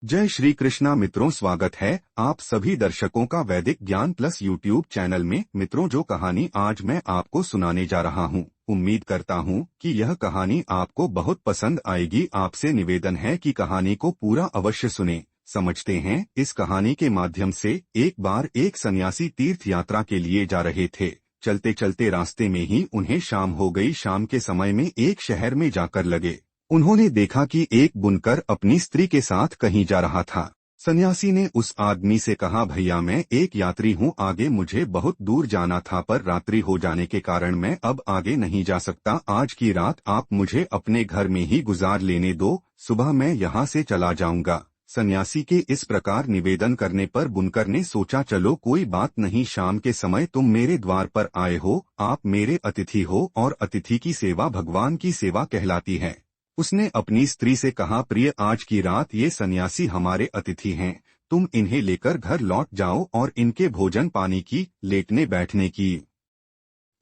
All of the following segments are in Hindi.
जय श्री कृष्णा मित्रों, स्वागत है आप सभी दर्शकों का वैदिक ज्ञान प्लस यूट्यूब चैनल में। मित्रों, जो कहानी आज मैं आपको सुनाने जा रहा हूँ, उम्मीद करता हूँ कि यह कहानी आपको बहुत पसंद आएगी। आपसे निवेदन है कि कहानी को पूरा अवश्य सुने। समझते हैं, इस कहानी के माध्यम से एक बार एक सन्यासी तीर्थ यात्रा के लिए जा रहे थे। चलते चलते रास्ते में ही उन्हें शाम हो गई। शाम के समय में एक शहर में जाकर लगे। उन्होंने देखा कि एक बुनकर अपनी स्त्री के साथ कहीं जा रहा था। सन्यासी ने उस आदमी से कहा, भैया मैं एक यात्री हूँ, आगे मुझे बहुत दूर जाना था, पर रात्रि हो जाने के कारण मैं अब आगे नहीं जा सकता। आज की रात आप मुझे अपने घर में ही गुजार लेने दो, सुबह मैं यहाँ से चला जाऊंगा। सन्यासी के इस प्रकार निवेदन करने पर बुनकर ने सोचा, चलो कोई बात नहीं, शाम के समय तुम मेरे द्वार पर आए हो, आप मेरे अतिथि हो और अतिथि की सेवा भगवान की सेवा कहलाती है। उसने अपनी स्त्री से कहा, प्रिय आज की रात ये सन्यासी हमारे अतिथि हैं, तुम इन्हें लेकर घर लौट जाओ और इनके भोजन पानी की, लेटने बैठने की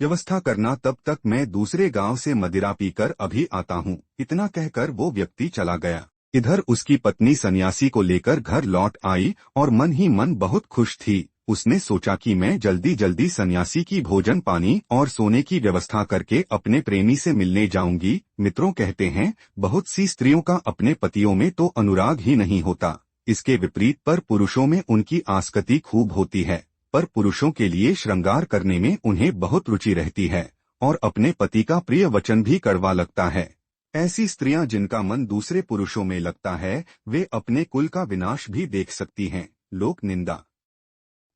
व्यवस्था करना, तब तक मैं दूसरे गांव से मदिरा पीकर अभी आता हूँ। इतना कहकर वो व्यक्ति चला गया। इधर उसकी पत्नी सन्यासी को लेकर घर लौट आई और मन ही मन बहुत खुश थी। उसने सोचा कि मैं जल्दी जल्दी सन्यासी की भोजन पानी और सोने की व्यवस्था करके अपने प्रेमी से मिलने जाऊंगी। मित्रों, कहते हैं बहुत सी स्त्रियों का अपने पतियों में तो अनुराग ही नहीं होता, इसके विपरीत पर पुरुषों में उनकी आसक्ति खूब होती है। पर पुरुषों के लिए श्रृंगार करने में उन्हें बहुत रुचि रहती है और अपने पति का प्रिय वचन भी कड़वा लगता है। ऐसी स्त्रियां जिनका मन दूसरे पुरुषों में लगता है, वे अपने कुल का विनाश भी देख सकती हैं, लोक निंदा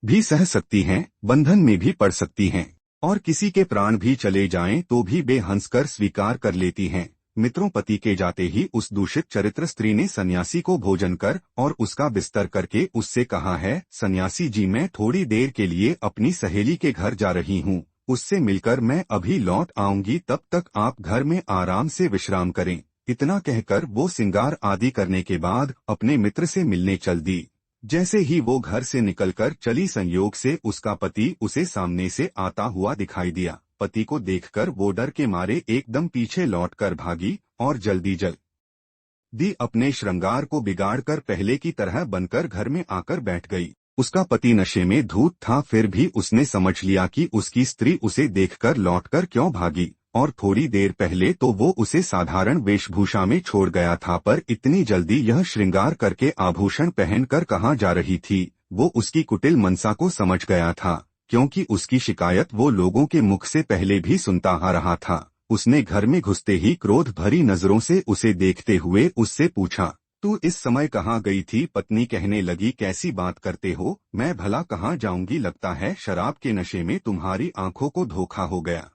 भी सह सकती हैं, बंधन में भी पड़ सकती हैं और किसी के प्राण भी चले जाएं तो भी बेहंस कर स्वीकार कर लेती हैं। मित्रों, पति के जाते ही उस दूषित चरित्र स्त्री ने सन्यासी को भोजन कर और उसका बिस्तर करके उससे कहा है, सन्यासी जी मैं थोड़ी देर के लिए अपनी सहेली के घर जा रही हूँ, उससे मिलकर मैं अभी लौट आऊंगी, तब तक आप घर में आराम से विश्राम करें। इतना कहकर वो श्रृंगार आदि करने के बाद अपने मित्र से मिलने चल दी। जैसे ही वो घर से निकलकर चली, संयोग से उसका पति उसे सामने से आता हुआ दिखाई दिया। पति को देखकर वो डर के मारे एकदम पीछे लौटकर भागी और जल्दी अपने श्रृंगार को बिगाड़कर पहले की तरह बनकर घर में आकर बैठ गई। उसका पति नशे में धूत था, फिर भी उसने समझ लिया कि उसकी स्त्री उसे देखकर लौटकर क्यों भागी, और थोड़ी देर पहले तो वो उसे साधारण वेशभूषा में छोड़ गया था, पर इतनी जल्दी यह श्रृंगार करके आभूषण पहनकर कहाँ जा रही थी। वो उसकी कुटिल मनसा को समझ गया था, क्योंकि उसकी शिकायत वो लोगों के मुख से पहले भी सुनता आ रहा था। उसने घर में घुसते ही क्रोध भरी नजरों से उसे देखते हुए उससे पूछा, तू इस समय कहाँ गई थी? पत्नी कहने लगी, कैसी बात करते हो, मैं भला कहाँ जाऊंगी, लगता है शराब के नशे में तुम्हारी आंखों को धोखा हो गया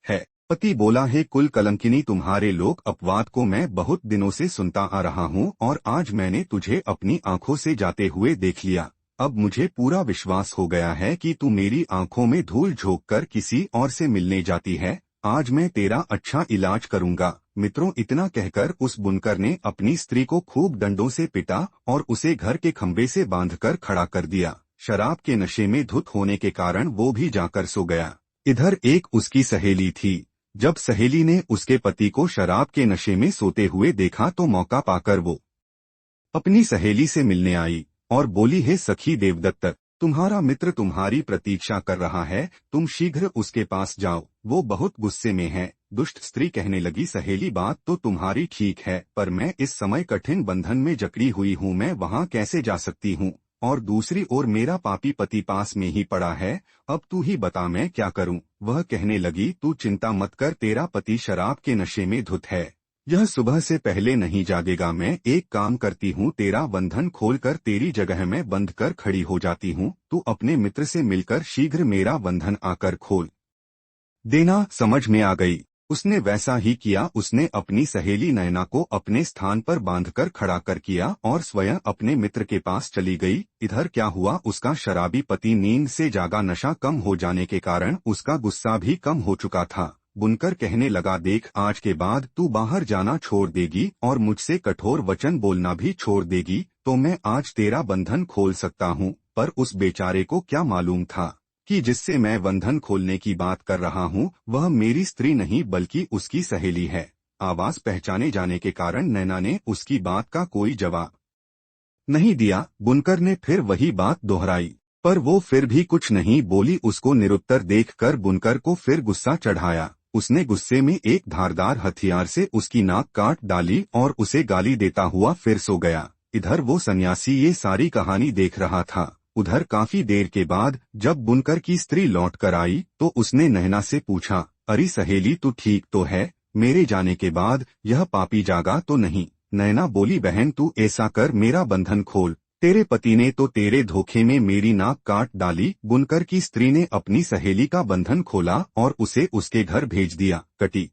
है। पति बोला, है कुल कलंकिनी, तुम्हारे लोक अपवाद को मैं बहुत दिनों से सुनता आ रहा हूँ और आज मैंने तुझे अपनी आंखों से जाते हुए देख लिया। अब मुझे पूरा विश्वास हो गया है कि तू मेरी आंखों में धूल झोंक कर किसी और से मिलने जाती है। आज मैं तेरा अच्छा इलाज करूंगा। मित्रों, इतना कहकर उस बुनकर ने अपनी स्त्री को खूब डंडों से पिटा और उसे घर के खंभे से बांधकर खड़ा कर दिया। शराब के नशे में धुत होने के कारण वो भी जाकर सो गया। इधर एक उसकी सहेली थी। जब सहेली ने उसके पति को शराब के नशे में सोते हुए देखा तो मौका पाकर वो अपनी सहेली से मिलने आई और बोली, है सखी देवदत्त, तुम्हारा मित्र तुम्हारी प्रतीक्षा कर रहा है, तुम शीघ्र उसके पास जाओ, वो बहुत गुस्से में है। दुष्ट स्त्री कहने लगी, सहेली बात तो तुम्हारी ठीक है, पर मैं इस समय कठिन बंधन में जकड़ी हुई हूँ, मैं वहाँ कैसे जा सकती हूँ, और दूसरी ओर मेरा पापी पति पास में ही पड़ा है, अब तू ही बता मैं क्या करूं। वह कहने लगी, तू चिंता मत कर, तेरा पति शराब के नशे में धुत है, यह सुबह से पहले नहीं जागेगा। मैं एक काम करती हूँ, तेरा बंधन खोलकर तेरी जगह में बंध कर खड़ी हो जाती हूँ, तू अपने मित्र से मिलकर शीघ्र मेरा बंधन आकर खोल देना। समझ में आ गई। उसने वैसा ही किया। उसने अपनी सहेली नयना को अपने स्थान पर बांधकर खड़ा कर किया और स्वयं अपने मित्र के पास चली गई। इधर क्या हुआ, उसका शराबी पति नींद से जागा, नशा कम हो जाने के कारण उसका गुस्सा भी कम हो चुका था। बुनकर कहने लगा, देख आज के बाद तू बाहर जाना छोड़ देगी और मुझसे कठोर वचन बोलना भी छोड़ देगी तो मैं आज तेरा बंधन खोल सकता हूँ। पर उस बेचारे को क्या मालूम था कि जिससे मैं बंधन खोलने की बात कर रहा हूँ वह मेरी स्त्री नहीं बल्कि उसकी सहेली है। आवाज पहचाने जाने के कारण नैना ने उसकी बात का कोई जवाब नहीं दिया। बुनकर ने फिर वही बात दोहराई, पर वो फिर भी कुछ नहीं बोली। उसको निरुत्तर देखकर बुनकर को फिर गुस्सा चढ़ाया। उसने गुस्से में एक धारदार हथियार से उसकी नाक काट डाली और उसे गाली देता हुआ फिर सो गया। इधर वो सन्यासी ये सारी कहानी देख रहा था। उधर काफी देर के बाद जब बुनकर की स्त्री लौट कर आई तो उसने नैना से पूछा, अरे सहेली, तू ठीक तो है? मेरे जाने के बाद यह पापी जागा तो नहीं? नैना बोली, बहन तू ऐसा कर, मेरा बंधन खोल। तेरे पति ने तो तेरे धोखे में मेरी नाक काट डाली। बुनकर की स्त्री ने अपनी सहेली का बंधन खोला और उसे उसके घर भेज दिया। कटी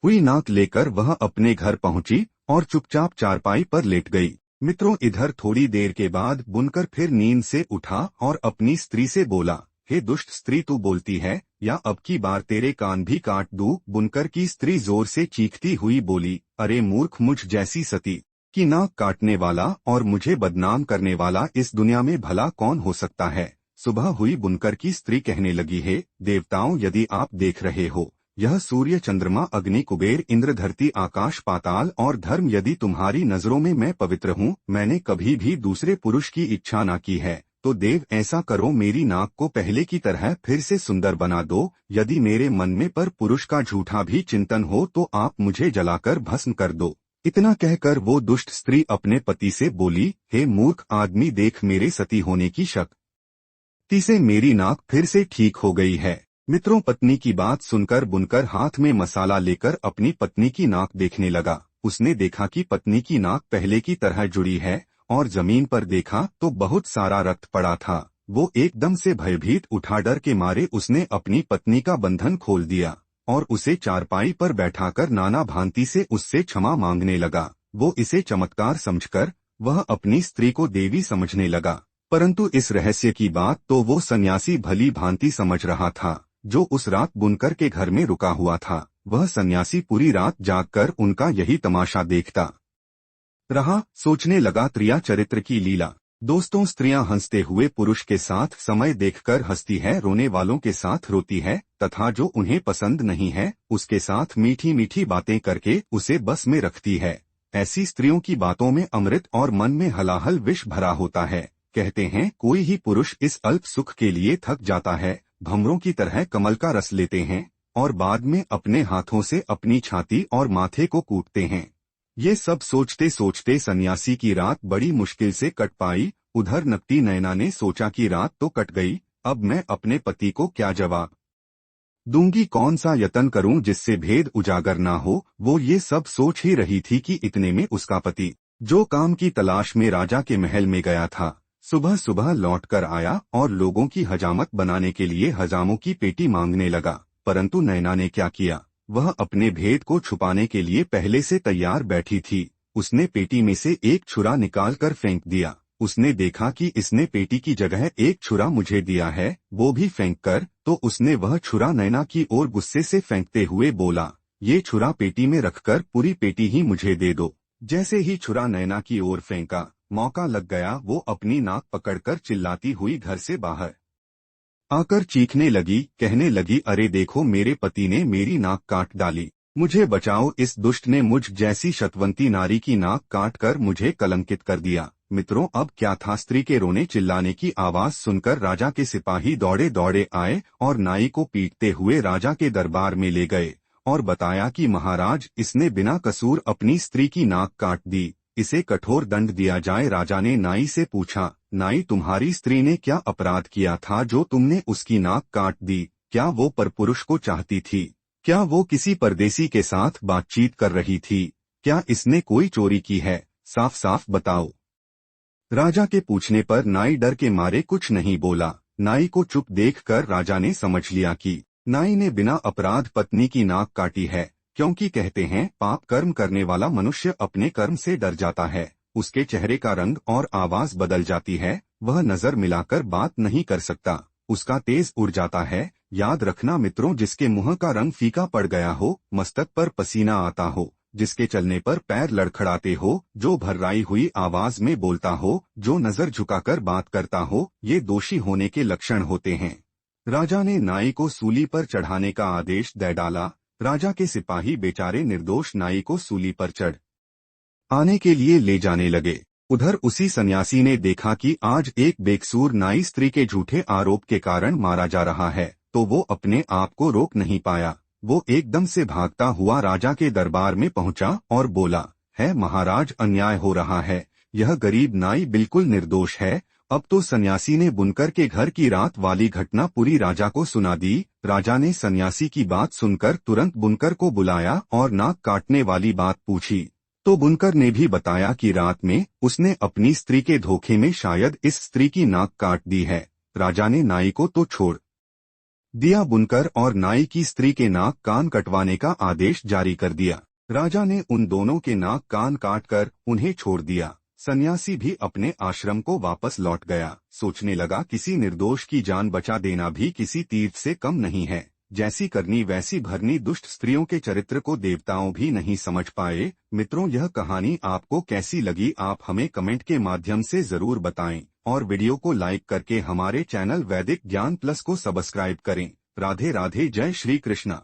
हुई नाक लेकर वह अपने घर पहुंची और चुपचाप चारपाई पर लेट गई। मित्रों, इधर थोड़ी देर के बाद बुनकर फिर नींद से उठा और अपनी स्त्री से बोला, हे दुष्ट स्त्री, तू बोलती है या अब की बार तेरे कान भी काट दूं? बुनकर की स्त्री जोर से चीखती हुई बोली, अरे मूर्ख, मुझ जैसी सती की नाक काटने वाला और मुझे बदनाम करने वाला इस दुनिया में भला कौन हो सकता है? सुबह हुई। बुनकर की स्त्री कहने लगी, हे देवताओं, यदि आप देख रहे हो, यह सूर्य, चंद्रमा, अग्नि, कुबेर, इंद्र, धरती, आकाश, पाताल और धर्म, यदि तुम्हारी नजरों में मैं पवित्र हूँ, मैंने कभी भी दूसरे पुरुष की इच्छा न की है, तो देव ऐसा करो, मेरी नाक को पहले की तरह फिर से सुंदर बना दो। यदि मेरे मन में पर पुरुष का झूठा भी चिंतन हो तो आप मुझे जलाकर भस्म कर दो। इतना कहकर वो दुष्ट स्त्री अपने पति से बोली, हे मूर्ख आदमी, देख, मेरे सती होने की शक्ति से मेरी नाक फिर से ठीक हो गई है। मित्रों, पत्नी की बात सुनकर बुनकर हाथ में मसाला लेकर अपनी पत्नी की नाक देखने लगा। उसने देखा कि पत्नी की नाक पहले की तरह जुड़ी है और जमीन पर देखा तो बहुत सारा रक्त पड़ा था। वो एकदम से भयभीत उठा। डर के मारे उसने अपनी पत्नी का बंधन खोल दिया और उसे चारपाई पर बैठाकर नाना भांति से उससे क्षमा मांगने लगा। वो इसे चमत्कार समझकर वह अपनी स्त्री को देवी समझने लगा, परंतु इस रहस्य की बात तो वो सन्यासी भली भांति समझ रहा था, जो उस रात बुनकर के घर में रुका हुआ था। वह सन्यासी पूरी रात जागकर उनका यही तमाशा देखता रहा। सोचने लगा, त्रिया चरित्र की लीला। दोस्तों, स्त्रियां हंसते हुए पुरुष के साथ समय देखकर हंसती है, रोने वालों के साथ रोती है, तथा जो उन्हें पसंद नहीं है उसके साथ मीठी मीठी बातें करके उसे बस में रखती है। ऐसी स्त्रियों की बातों में अमृत और मन में हलाहल विष भरा होता है। कहते हैं, कोई ही पुरुष इस अल्प सुख के लिए थक जाता है, भंवरों की तरह कमल का रस लेते हैं और बाद में अपने हाथों से अपनी छाती और माथे को कूटते हैं। ये सब सोचते सोचते सन्यासी की रात बड़ी मुश्किल से कट पाई। उधर नकटी नैना ने सोचा कि रात तो कट गई, अब मैं अपने पति को क्या जवाब दूंगी, कौन सा यत्न करूं जिससे भेद उजागर ना हो। वो ये सब सोच ही रही थी कि इतने में उसका पति, जो काम की तलाश में राजा के महल में गया था, सुबह सुबह लौट कर आया और लोगों की हजामत बनाने के लिए हजामों की पेटी मांगने लगा। परंतु नैना ने क्या किया, वह अपने भेद को छुपाने के लिए पहले से तैयार बैठी थी। उसने पेटी में से एक छुरा निकालकर फेंक दिया। उसने देखा कि इसने पेटी की जगह एक छुरा मुझे दिया है, वो भी फेंक कर, तो उसने वह छुरा नैना की ओर गुस्से से फेंकते हुए बोला, ये छुरा पेटी में रखकर पूरी पेटी ही मुझे दे दो। जैसे ही छुरा नैना की ओर फेंका, मौका लग गया। वो अपनी नाक पकड़कर चिल्लाती हुई घर से बाहर आकर चीखने लगी, कहने लगी, अरे देखो, मेरे पति ने मेरी नाक काट डाली, मुझे बचाओ, इस दुष्ट ने मुझ जैसी शतवंती नारी की नाक काट कर मुझे कलंकित कर दिया। मित्रों, अब क्या था, स्त्री के रोने चिल्लाने की आवाज सुनकर राजा के सिपाही दौड़े दौड़े आए और नाई को पीटते हुए राजा के दरबार में ले गए और बताया कि महाराज, इसने बिना कसूर अपनी स्त्री की नाक काट दी, इसे कठोर दंड दिया जाए। राजा ने नाई से पूछा, नाई, तुम्हारी स्त्री ने क्या अपराध किया था जो तुमने उसकी नाक काट दी? क्या वो परपुरुष को चाहती थी? क्या वो किसी परदेसी के साथ बातचीत कर रही थी? क्या इसने कोई चोरी की है? साफ साफ बताओ। राजा के पूछने पर नाई डर के मारे कुछ नहीं बोला। नाई को चुप देखकर राजा ने समझ लिया कि नाई ने बिना अपराध पत्नी की नाक काटी है, क्योंकि कहते हैं, पाप कर्म करने वाला मनुष्य अपने कर्म से डर जाता है, उसके चेहरे का रंग और आवाज बदल जाती है, वह नजर मिलाकर बात नहीं कर सकता, उसका तेज उड़ जाता है। याद रखना मित्रों, जिसके मुंह का रंग फीका पड़ गया हो, मस्तक पर पसीना आता हो, जिसके चलने पर पैर लड़खड़ाते हो, जो भर्राई हुई आवाज में बोलता हो, जो नजर झुकाकर बात करता हो, ये दोषी होने के लक्षण होते हैं। राजा ने नाई को सूली पर चढ़ाने का आदेश दे डाला। राजा के सिपाही बेचारे निर्दोष नाई को सूली पर चढ़ आने के लिए ले जाने लगे। उधर उसी सन्यासी ने देखा कि आज एक बेकसूर नाई स्त्री के झूठे आरोप के कारण मारा जा रहा है, तो वो अपने आप को रोक नहीं पाया। वो एकदम से भागता हुआ राजा के दरबार में पहुंचा और बोला, है महाराज, अन्याय हो रहा है, यह गरीब नाई बिल्कुल निर्दोष है। अब तो सन्यासी ने बुनकर के घर की रात वाली घटना पूरी राजा को सुना दी। राजा ने सन्यासी की बात सुनकर तुरंत बुनकर को बुलाया और नाक काटने वाली बात पूछी, तो बुनकर ने भी बताया कि रात में उसने अपनी स्त्री के धोखे में शायद इस स्त्री की नाक काट दी है। राजा ने नाई को तो छोड़ दिया, बुनकर और नाई की स्त्री के नाक कान कटवाने का आदेश जारी कर दिया। राजा ने उन दोनों के नाक कान काटकर उन्हें छोड़ दिया। सन्यासी भी अपने आश्रम को वापस लौट गया। सोचने लगा, किसी निर्दोष की जान बचा देना भी किसी तीर्थ से कम नहीं है। जैसी करनी वैसी भरनी दुष्ट स्त्रियों के चरित्र को देवताओं भी नहीं समझ पाए। मित्रों, यह कहानी आपको कैसी लगी, आप हमें कमेंट के माध्यम से जरूर बताएं और वीडियो को लाइक करके हमारे चैनल वैदिक ज्ञान प्लस को सब्सक्राइब करें। राधे राधे, जय श्री कृष्णा।